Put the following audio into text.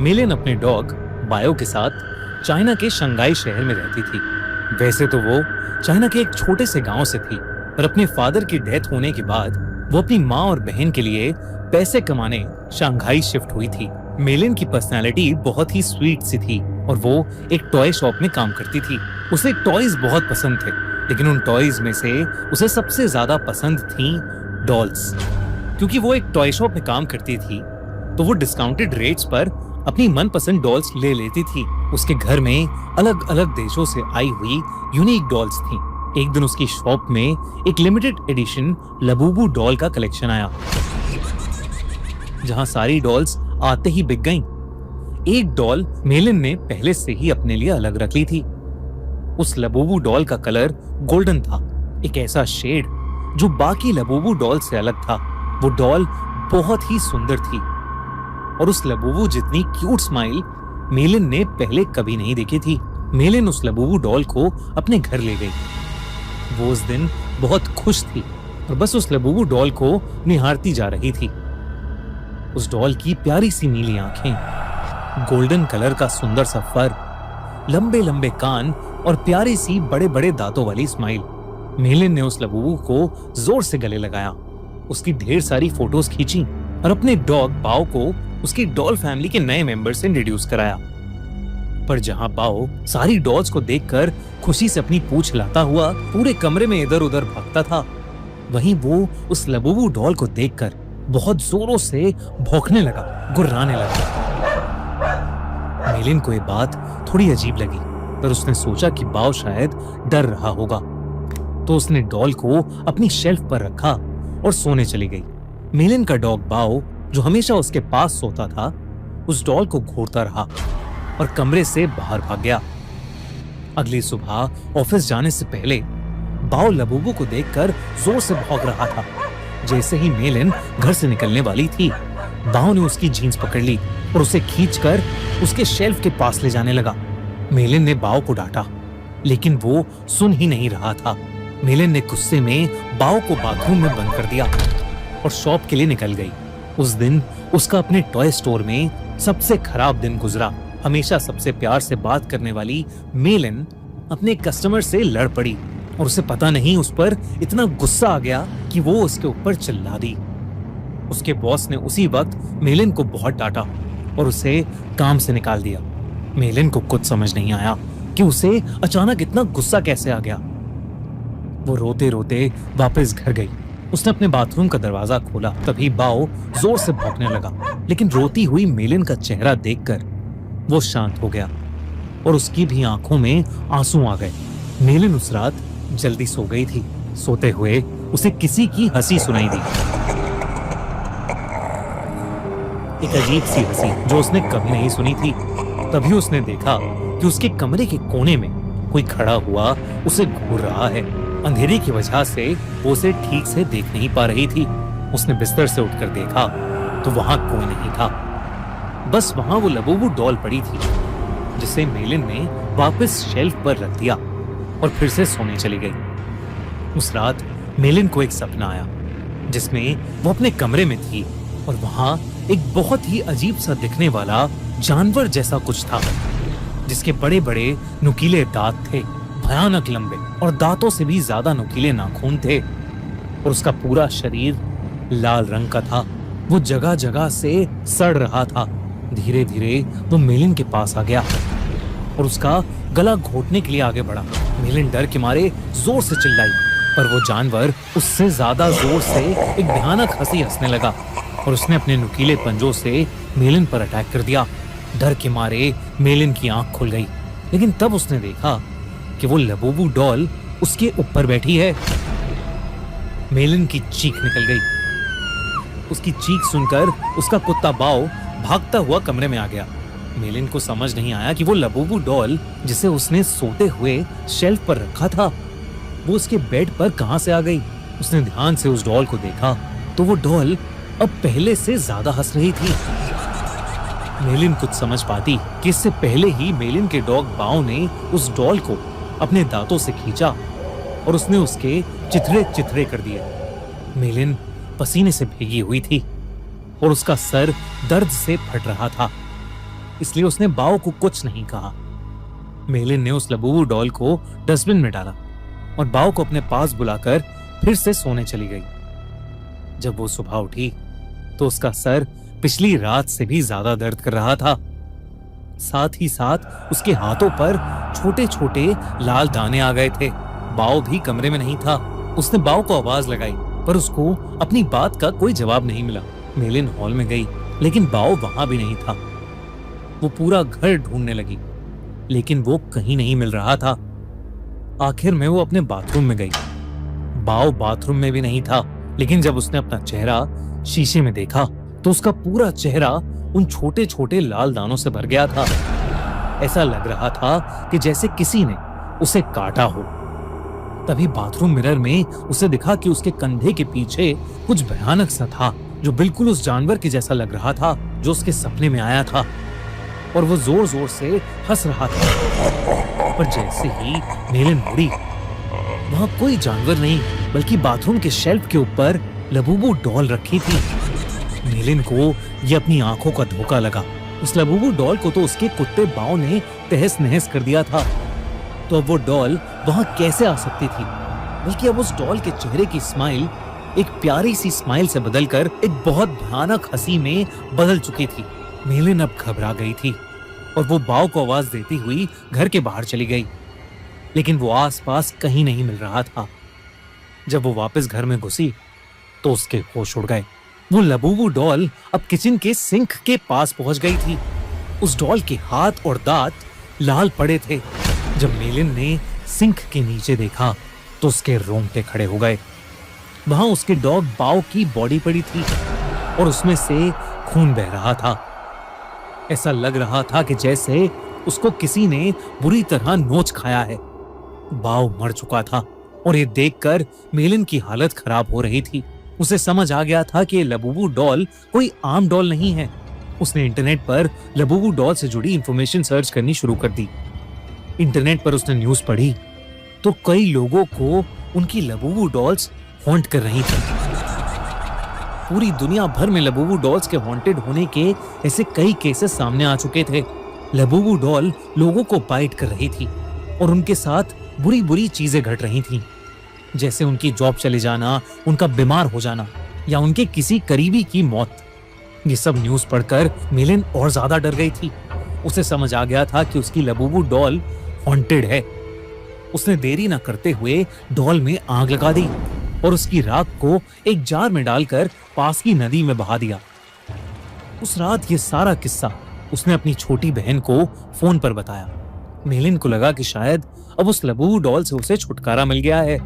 मेलिन अपने dog bio के साथ चाइना के शंघाई शहर में रहती थी। वैसे तो वो चाइना के एक छोटे से गांव से थी, पर अपने फादर की डेथ होने के बाद वो अपनी माँ और बहन के लिए पैसे कमाने शंघाई शिफ्ट हुई थी। मेलिन की पर्सनालिटी बहुत ही स्वीट सी थी और वो एक टॉय शॉप में काम करती थी। उसे टॉयज बहुत पसंद थे, लेकिन उन टॉयज में से उसे सबसे ज्यादा पसंद थी डॉल्स। क्योंकि वो एक टॉय शॉप में काम करती थी, तो वो डिस्काउंटेड रेट्स पर अपनी मनपसंद डॉल्स ले लेती थी। उसके घर में अलग अलग देशों से आई हुई यूनिक डॉल्स थी। एक दिन उसकी शॉप में एक लिमिटेड एडिशन लबूबू डॉल का कलेक्शन आया, जहां सारी डॉल्स आते ही बिक गईं। एक डॉल मेलिन ने पहले से ही अपने लिए अलग रख ली थी। उस लबूबू डॉल का कलर गोल्डन था, एक ऐसा शेड जो बाकी लबूबू डॉल से अलग था। वो डॉल बहुत ही सुंदर थी और उस लबूबू जितनी क्यूट स्माइल मेलिन ने पहले कभी नहीं देखी थी। मेलिन उस लबूबू डॉल को अपने घर ले गई। वो उस दिन बहुत खुश थी और बस उस लबूबू डॉल को निहारती जा रही थी। उस डॉल की प्यारी सी नीली आंखें, गोल्डन कलर का सुंदर सा फर, लंबे लंबे कान और प्यारी सी बड़े बड़े दांतों वाली स्माइल। मेलिन ने उस लबूबू को जोर से गले लगाया, उसकी ढेर सारी फोटोज खींची और अपने डॉग बाओ को उसकी डॉल फैमिली के नए मेंबर से इंट्रोड्यूस कराया। पर जहां बाओ सारी डॉल्स को देखकर खुशी से अपनी पूंछ हिलाता हुआ पूरे कमरे में इधर उधर भागता था, वहीं वो उस लबूबू डॉल को देखकर बहुत जोरों से भौंकने लगा, गुर्राने लगा। मेलिन को ये बात थोड़ी अजीब लगी, पर उसने सोचा कि बाओ शायद डर रहा होगा, तो उसने डॉल को अपनी शेल्फ पर रखा और सोने चली गई। मेलिन का डॉग बाओ, जो हमेशा उसके पास सोता था, उस डॉल को घूरता रहा और कमरे से बाहर भाग गया। अगली सुबह ऑफिस जाने से पहले बाओ लबूबू को देखकर जोर से भौंक रहा था। जैसे ही मेलिन घर से निकलने वाली थी, बाओ ने उसकी जीन्स पकड़ ली और उसे खींचकर उसके शेल्फ के पास ले जाने लगा। मेलिन ने बाओ को डांटा, लेकिन वो सुन ही नहीं रहा था। मेलिन ने गुस्से में बाओ को बाथरूम में बंद कर दिया और शॉप के लिए निकल गई। उस दिन उसका अपने टॉय स्टोर में सबसे खराब दिन गुजरा। हमेशा सबसे प्यार से बात करने वाली मेलिन अपने कस्टमर से लड़ पड़ी और उसे पता नहीं उस पर इतना गुस्सा आ गया कि वो उसके ऊपर चिल्ला दी। उसके बॉस ने उसी वक्त मेलिन को बहुत डांटा और उसे काम से निकाल दिया। मेलिन को कुछ समझ नहीं आया कि उसे अचानक इतना गुस्सा कैसे आ गया। वो रोते रोते वापस घर गई। उसने अपने बाथरूम का दरवाजा खोला, तभी बाओ जोर से भौंकने लगा, लेकिन रोती हुई मेलिन का चेहरा देखकर वो शांत हो गया और उसकी भी आंखों में आंसू आ गए। मेलिन उस रात जल्दी सो गई थी। सोते हुए उसे किसी की हंसी सुनाई दी, एक अजीब सी हंसी जो उसने कभी नहीं सुनी थी। तभी उसने देखा कि उसके कमरे के कोने में कोई खड़ा हुआ उसे घूर रहा है। अंधेरे की वजह से वो उसे ठीक से देख नहीं पा रही थी। उसने बिस्तर से उठकर देखा तो वहां कोई नहीं था, बस वहां वो लबूबू डॉल पड़ी थी, जिसे मेलिन ने वापस शेल्फ पर रख दिया और फिर से सोने चली गई। उस रात मेलिन को एक सपना आया जिसमें वो अपने कमरे में थी और वहां एक बहुत ही अजीब सा दिखने वाला जानवर जैसा कुछ था, जिसके बड़े बड़े नुकीले दांत थे, भयानक लंबे और दांतों से भी ज्यादा नुकीले नाखून थे और उसका पूरा शरीर लाल रंग का था। वो जगह जगह से सड़ रहा था। धीरे धीरे वो मेलिन के पास आ गया और उसका गला घोटने के लिए आगे बढ़ा। मेलिन डर के मारे जोर से चिल्लाई, पर वो जानवर उससे ज्यादा जोर से एक भयानक हंसी हंसने लगा और उसने अपने नुकीले पंजों से मेलिन पर अटैक कर दिया। डर के मारे मेलिन की आंख खुल गई, लेकिन तब उसने देखा कि वो लबूबू डॉल उसके ऊपर बैठी है। मेलिन की चीख निकल गई। उसकी चीख सुनकर उसका कुत्ता बाओ भागता हुआ कमरे में आ गया। मेलिन को समझ नहीं आया कि वो लबूबू डॉल जिसे उसने सोते हुए शेल्फ पर रखा था, वो उसके बेड पर कहां से आ गई। उसने ध्यान से उस डॉल को देखा तो वो डॉल अब पहले से ज्यादा हंस रही थी। मेलिन कुछ समझ पाती कि इससे पहले ही मेलिन के डॉग बाओ ने उस डॉल को अपने दांतों से खींचा और उसने उसके चिथड़े चिथड़े कर दिए। मेलिन पसीने से भीगी हुई थी और उसका सर दर्द से फट रहा था। इसलिए उसने बाओ को कुछ नहीं कहा। मेलिन ने उस लबूबू डॉल को डस्टबिन में डाला और बाओ को अपने पास बुलाकर फिर से सोने चली गई। जब वो सुबह उठी तो उसका सर पिछली रात से भी ज्यादा दर्द कर रहा था। साथ ही साथ उसके हाथों पर छोटे छोटे लाल दाने आ गए थे। बाओ भी कमरे में नहीं था। उसने बाओ को आवाज लगाई पर उसको अपनी बात का कोई जवाब नहीं मिला। मेलिन हॉल में गई लेकिन बाओ वहां भी नहीं था। वो पूरा घर ढूंढने लगी लेकिन वो कहीं नहीं मिल रहा था। आखिर में वो अपने बाथरूम में गई। बाओ बाथरूम में भी नहीं था, लेकिन जब उसने अपना चेहरा शीशे में देखा तो उसका पूरा चेहरा उन छोटे छोटे लाल दानों से भर गया था। ऐसा लग रहा था कि जैसे किसी ने उसे काटा हो। तभी बाथरूम मिरर में उसे दिखा कि उसके कंधे के पीछे कुछ भयानक सा था जो बिल्कुल उस जानवर के जैसा लग रहा था जो उसके सपने में आया था, और वो जोर जोर से हंस रहा था। पर जैसे ही मेलिन मुड़ी, वहां कोई जानवर नहीं बल्कि बाथरूम के शेल्फ के ऊपर लबूबू डॉल रखी थी। मेलिन को ये अपनी आंखों का धोखा लगा। उस लबूबू डॉल को तो उसके कुत्ते बाओ ने तहस नहस कर दिया था, तो अब वो डॉल वहां कैसे आ सकती थी? बल्कि अब उस डॉल के चेहरे की स्माइल एक प्यारी सी स्माइल से बदलकर एक बहुत भयानक हंसी में बदल चुकी थी। मेलिन अब घबरा गई थी और वो बाओ को आवाज देती हुई घर के बाहर चली गई, लेकिन वो आसपास कहीं नहीं मिल रहा था। जब वो वापस घर में घुसी तो उसके होश उड़ गए। वो लबूबू डॉल अब किचन के सिंक के पास पहुंच गई थी। उस डॉल के हाथ और दांत लाल पड़े थे। जब मेलिन ने सिंक के नीचे देखा तो उसके रोंगटे खड़े हो गए। वहां उसके डॉग बाओ की बॉडी पड़ी थी और उसमें से खून बह रहा था। ऐसा लग रहा था कि जैसे उसको किसी ने बुरी तरह नोच खाया है। बाओ मर चुका था और ये देखकर मेलिन की हालत खराब हो रही थी। उसे समझ आ गया था कि लबूबू डॉल कोई आम डॉल नहीं है। उसने इंटरनेट पर लबूबू डॉल से जुड़ी इंफॉर्मेशन सर्च करनी शुरू कर दी। इंटरनेट पर उसने न्यूज पढ़ी तो कई लोगों को उनकी लबूबू डॉल्स हॉन्ट कर रही थी। पूरी दुनिया भर में लबूबू डॉल्स के हॉन्टेड होने के ऐसे कई केसेस सामने आ चुके थे। लबूबू डॉल लोगों को बाइट कर रही थी और उनके साथ बुरी बुरी चीजें घट रही थीं, जैसे उनकी जॉब चले जाना, उनका बीमार हो जाना या उनके किसी करीबी की मौत। ये सब न्यूज पढ़कर मेलिन और ज्यादा डर गई थी। उसे समझ आ गया था कि उसकी लबूबू डॉल हॉन्टेड है। उसने देरी न करते हुए डॉल में आग लगा दी और उसकी राख को एक जार में डालकर पास की नदी में बहा दिया। उस रात ये सारा किस्सा उसने अपनी छोटी बहन को फोन पर बताया। मेलिन को लगा कि शायद अब उस लबूबू डॉल से उसे छुटकारा मिल गया है।